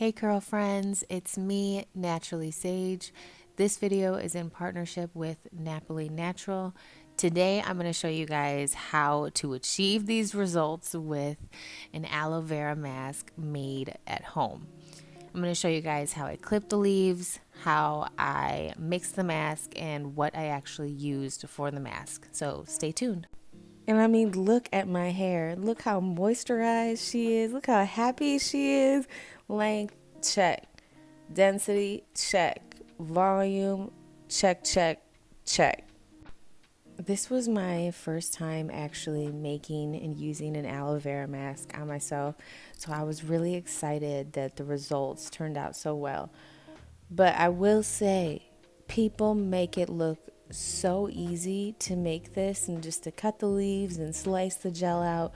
Hey curl friends, it's me, Naturally Sage. This video is in partnership with Napoli Natural. Today I'm going to show you guys how to achieve these results with an aloe vera mask made at home. I'm going to show you guys how I clip the leaves, how I mix the mask, and what I actually used for the mask. So stay tuned. And I mean, look at my hair. Look how moisturized she is. Look how happy she is. Length, check. Density, check. Volume, check, check, check. This was my first time actually making and using an aloe vera mask on myself. So I was really excited that the results turned out so well. But I will say, people make it look so easy to make this and just to cut the leaves and slice the gel out.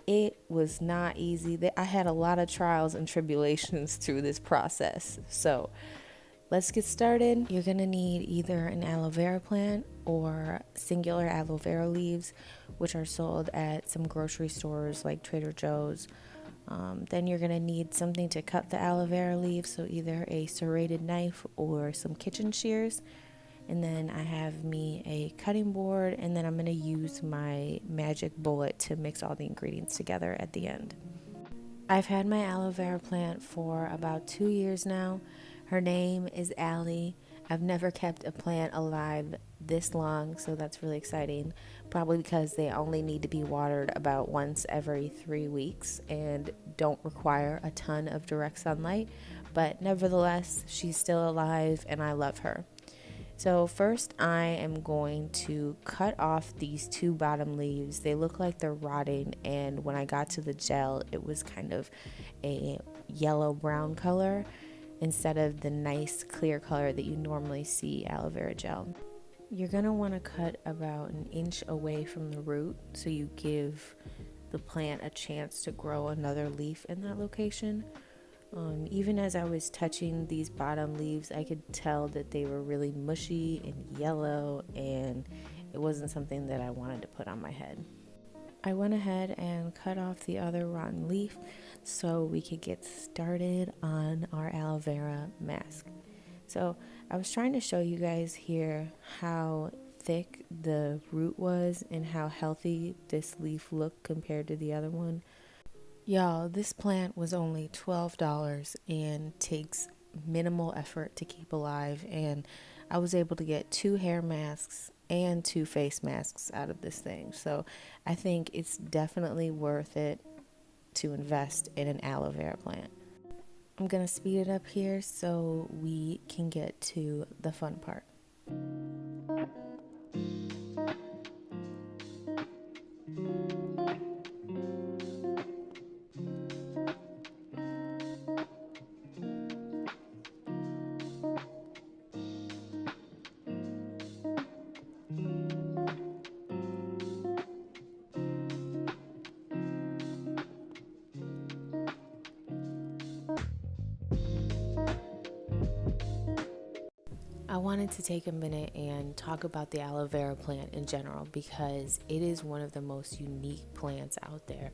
It was not easy. I had a lot of trials and tribulations through this process. So let's get started. You're gonna need either an aloe vera plant or singular aloe vera leaves, which are sold at some grocery stores like Trader Joe's. Then you're going to need something to cut the aloe vera leaves, so either a serrated knife or some kitchen shears. And then I have me a cutting board, and then I'm going to use my magic bullet to mix all the ingredients together at the end. I've had my aloe vera plant for about 2 years now. Her name is Allie. I've never kept a plant alive this long, so that's really exciting. Probably because they only need to be watered about once every 3 weeks and don't require a ton of direct sunlight. But nevertheless, she's still alive and I love her. So first I am going to cut off these two bottom leaves. They look like they're rotting, and when I got to the gel, it was kind of a yellow brown color instead of the nice clear color that you normally see aloe vera gel. You're going to want to cut about 1 inch away from the root so you give the plant a chance to grow another leaf in that location. Even as I was touching these bottom leaves, I could tell that they were really mushy and yellow, and it wasn't something that I wanted to put on my head. I went ahead and cut off the other rotten leaf so we could get started on our aloe vera mask. So I was trying to show you guys here how thick the root was and how healthy this leaf looked compared to the other one. Y'all, this plant was only $12 and takes minimal effort to keep alive, and I was able to get 2 hair masks and 2 face masks out of this thing. So I think it's definitely worth it to invest in an aloe vera plant. I'm gonna speed it up here so we can get to the fun part. I wanted to take a minute and talk about the aloe vera plant in general because it is one of the most unique plants out there.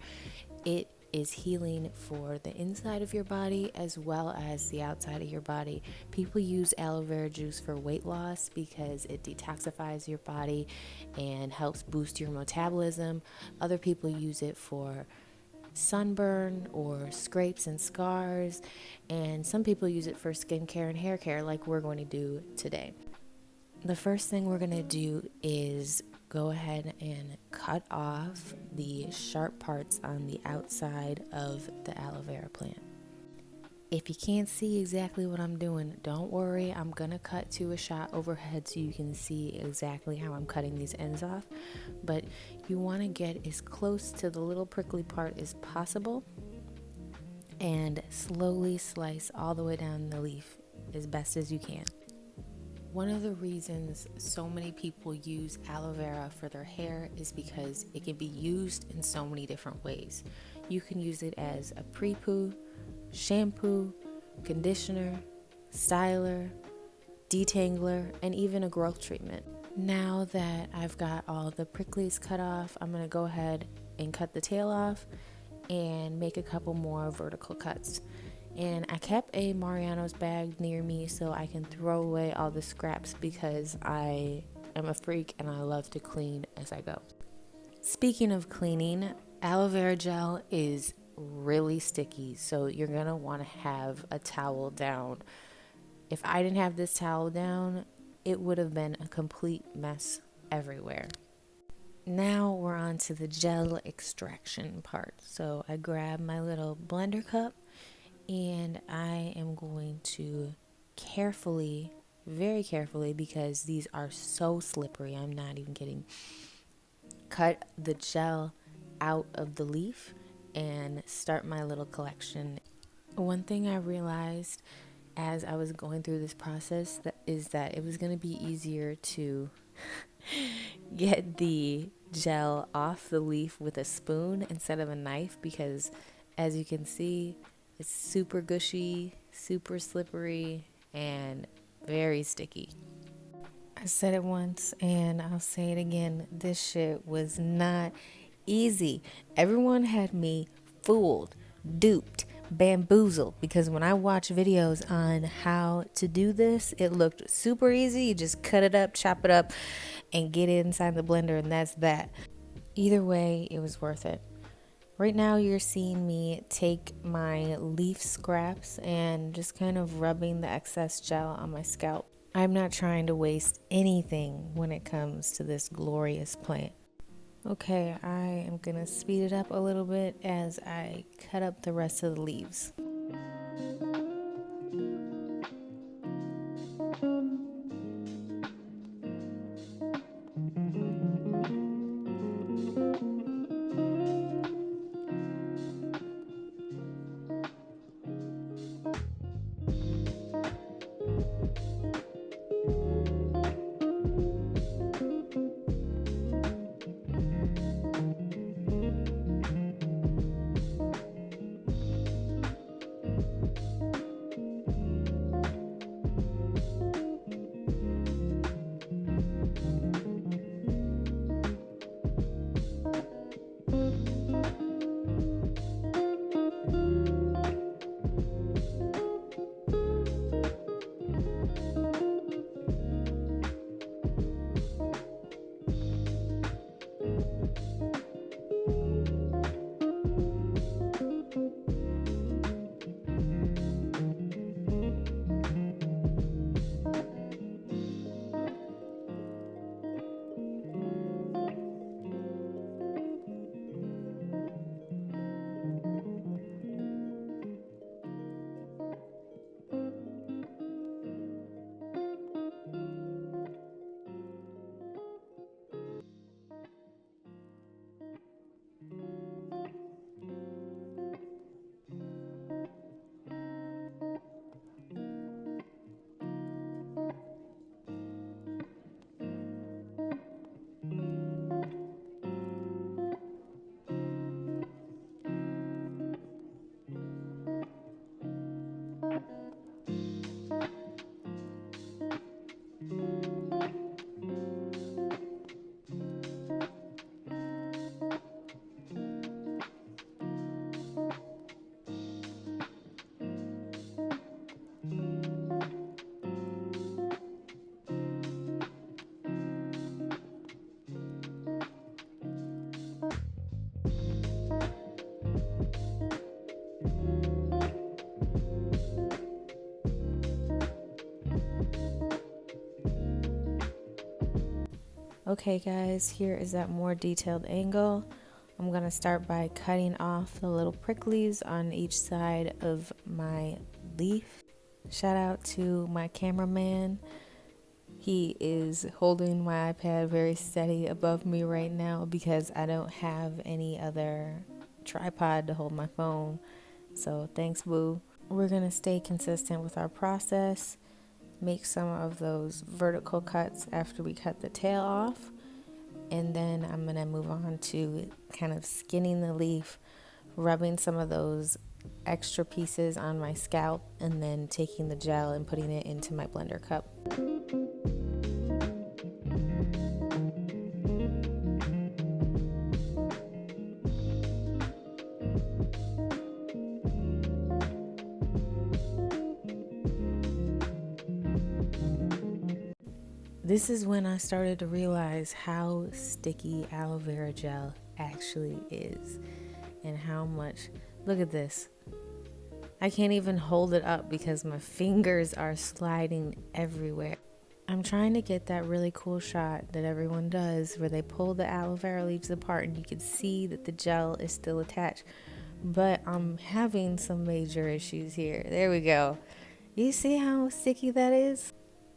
It is healing for the inside of your body as well as the outside of your body. People use aloe vera juice for weight loss because it detoxifies your body and helps boost your metabolism. Other people use it for sunburn or scrapes and scars, and some people use it for skincare and hair care like we're going to do today. The first thing we're going to do is go ahead and cut off the sharp parts on the outside of the aloe vera plant. If you can't see exactly what I'm doing, don't worry. I'm going to cut to a shot overhead so you can see exactly how I'm cutting these ends off. But you want to get as close to the little prickly part as possible and slowly slice all the way down the leaf as best as you can. One of the reasons so many people use aloe vera for their hair is because it can be used in so many different ways. You can use it as a prepoo, shampoo, conditioner, styler, detangler, and even a growth treatment. Now that I've got all the pricklies cut off, I'm going to go ahead and cut the tail off and make a couple more vertical cuts. And I kept a Mariano's bag near me so I can throw away all the scraps because I am a freak and I love to clean as I go. Speaking of cleaning, aloe vera gel is really sticky, so you're going to want to have a towel down. If I didn't have this towel down, it would have been a complete mess everywhere. Now we're on to the gel extraction part. So I grab my little blender cup and I am going to carefully, very carefully, because these are so slippery, I'm not even kidding, cut the gel out of the leaf and start my little collection. One thing I realized as I was going through this process is that it was going to be easier to get the gel off the leaf with a spoon instead of a knife, because as you can see, it's super gushy, super slippery, and very sticky. I said it once and I'll say it again. This shit was not easy. Everyone had me fooled, duped, bamboozled, because when I watch videos on how to do this, it looked super easy. You just cut it up, chop it up, and get it inside the blender, and that's that. Either way, it was worth it. Right now you're seeing me take my leaf scraps and just kind of rubbing the excess gel on my scalp. I'm not trying to waste anything when it comes to this glorious plant. Okay, I am gonna speed it up a little bit as I cut up the rest of the leaves. Okay guys, here is that more detailed angle. I'm going to start by cutting off the little pricklies on each side of my leaf. Shout out to my cameraman. He is holding my iPad very steady above me right now because I don't have any other tripod to hold my phone. So thanks, boo. We're going to stay consistent with our process. Make some of those vertical cuts after we cut the tail off, and then I'm going to move on to kind of skinning the leaf, rubbing some of those extra pieces on my scalp, and then taking the gel and putting it into my blender cup. This is when I started to realize how sticky aloe vera gel actually is and how much. Look at this. I can't even hold it up because my fingers are sliding everywhere. I'm trying to get that really cool shot that everyone does where they pull the aloe vera leaves apart and you can see that the gel is still attached. But I'm having some major issues here. There we go. You see how sticky that is?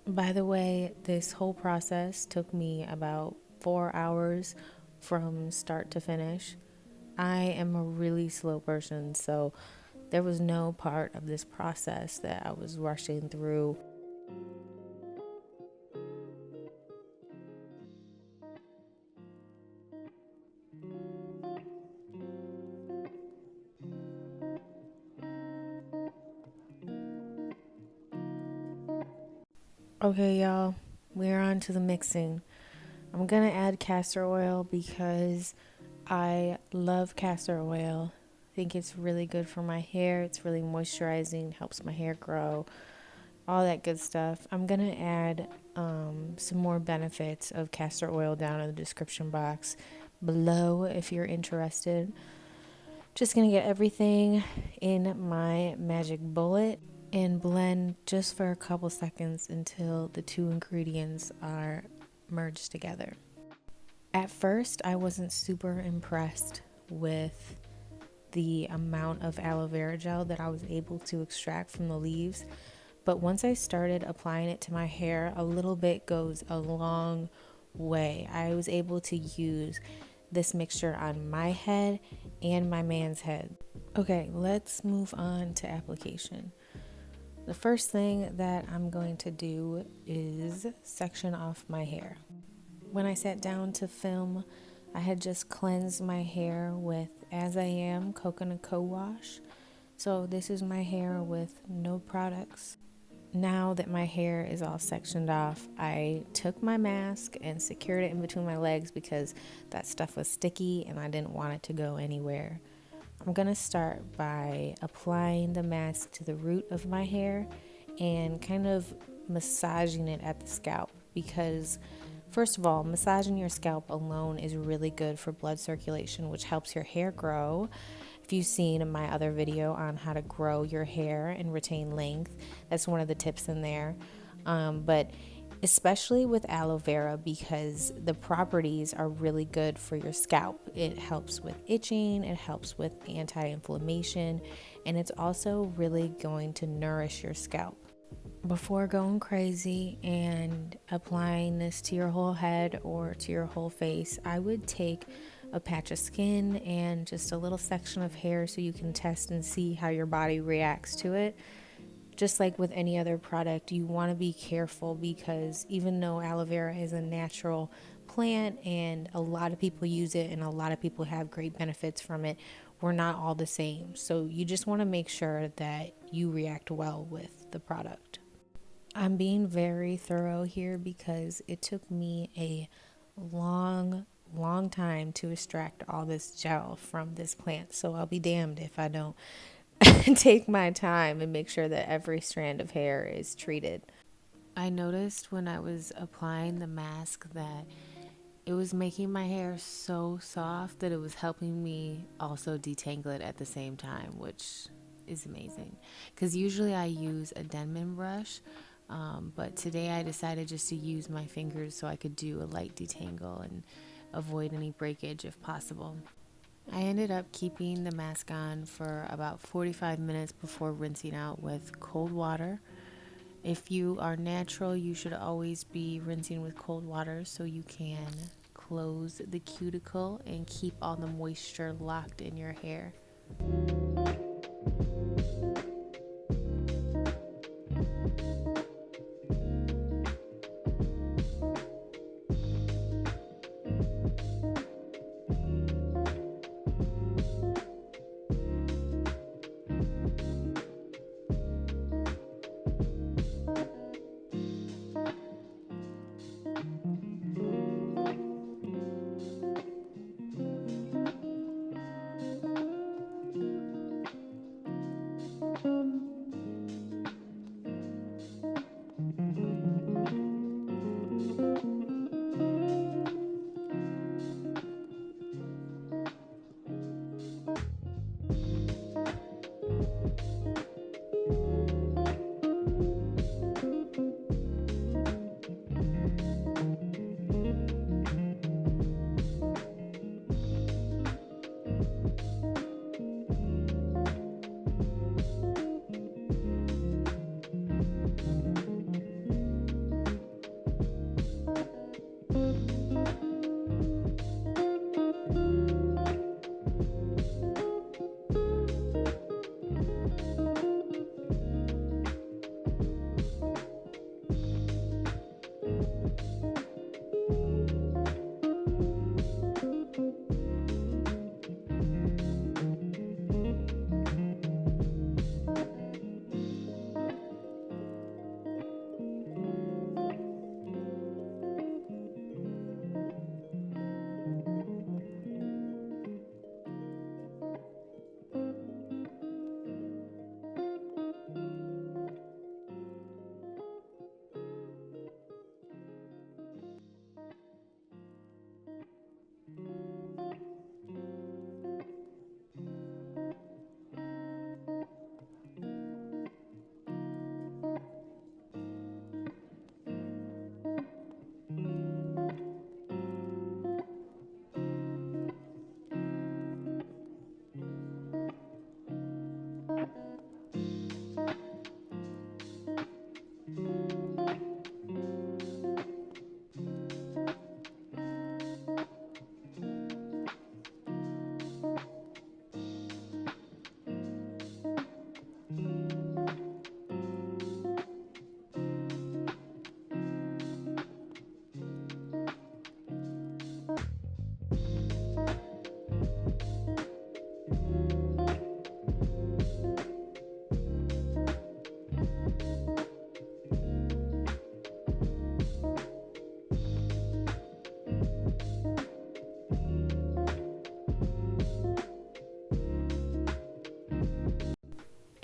By the way, this whole process took me about 4 hours from start to finish. I am a really slow person, so there was no part of this process that I was rushing through. Okay, y'all, we're on to the mixing. I'm gonna add castor oil because I love castor oil. I think it's really good for my hair. It's really moisturizing, helps my hair grow, all that good stuff. I'm gonna add some more benefits of castor oil down in the description box below if you're interested. Just gonna get everything in my magic bullet and blend just for a couple seconds until the two ingredients are merged together. At first, I wasn't super impressed with the amount of aloe vera gel that I was able to extract from the leaves, but once I started applying it to my hair, a little bit goes a long way. I was able to use this mixture on my head and my man's head. Okay, let's move on to application. The first thing that I'm going to do is section off my hair. When I sat down to film, I had just cleansed my hair with As I Am coconut co-wash. So this is my hair with no products. Now that my hair is all sectioned off, I took my mask and secured it in between my legs because that stuff was sticky and I didn't want it to go anywhere. I'm going to start by applying the mask to the root of my hair and kind of massaging it at the scalp because, first of all, massaging your scalp alone is really good for blood circulation, which helps your hair grow. If you've seen my other video on how to grow your hair and retain length, that's one of the tips in there. But especially with aloe vera because the properties are really good for your scalp. It helps with itching, it helps with anti-inflammation, and it's also really going to nourish your scalp. Before going crazy and applying this to your whole head or to your whole face, I would take a patch of skin and just a little section of hair so you can test and see how your body reacts to it. Just like with any other product, you want to be careful because even though aloe vera is a natural plant and a lot of people use it and a lot of people have great benefits from it, we're not all the same. So you just want to make sure that you react well with the product. I'm being very thorough here because it took me a long time to extract all this gel from this plant. So I'll be damned if I don't take my time and make sure that every strand of hair is treated. I noticed when I was applying the mask that it was making my hair so soft that it was helping me also detangle it at the same time, which is amazing. Because usually I use a Denman brush, but today I decided just to use my fingers so I could do a light detangle and avoid any breakage if possible. I ended up keeping the mask on for about 45 minutes before rinsing out with cold water. If you are natural, you should always be rinsing with cold water so you can close the cuticle and keep all the moisture locked in your hair.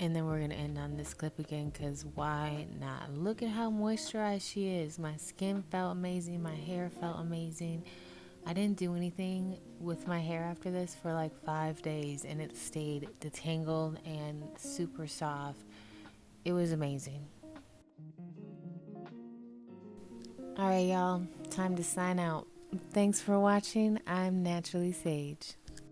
And then we're going to end on this clip again because why not? Look at how moisturized she is. My skin felt amazing. My hair felt amazing. I didn't do anything with my hair after this for like 5 days and it stayed detangled and super soft. It was amazing. All right, y'all. Time to sign out. Thanks for watching. I'm Naturally Sage.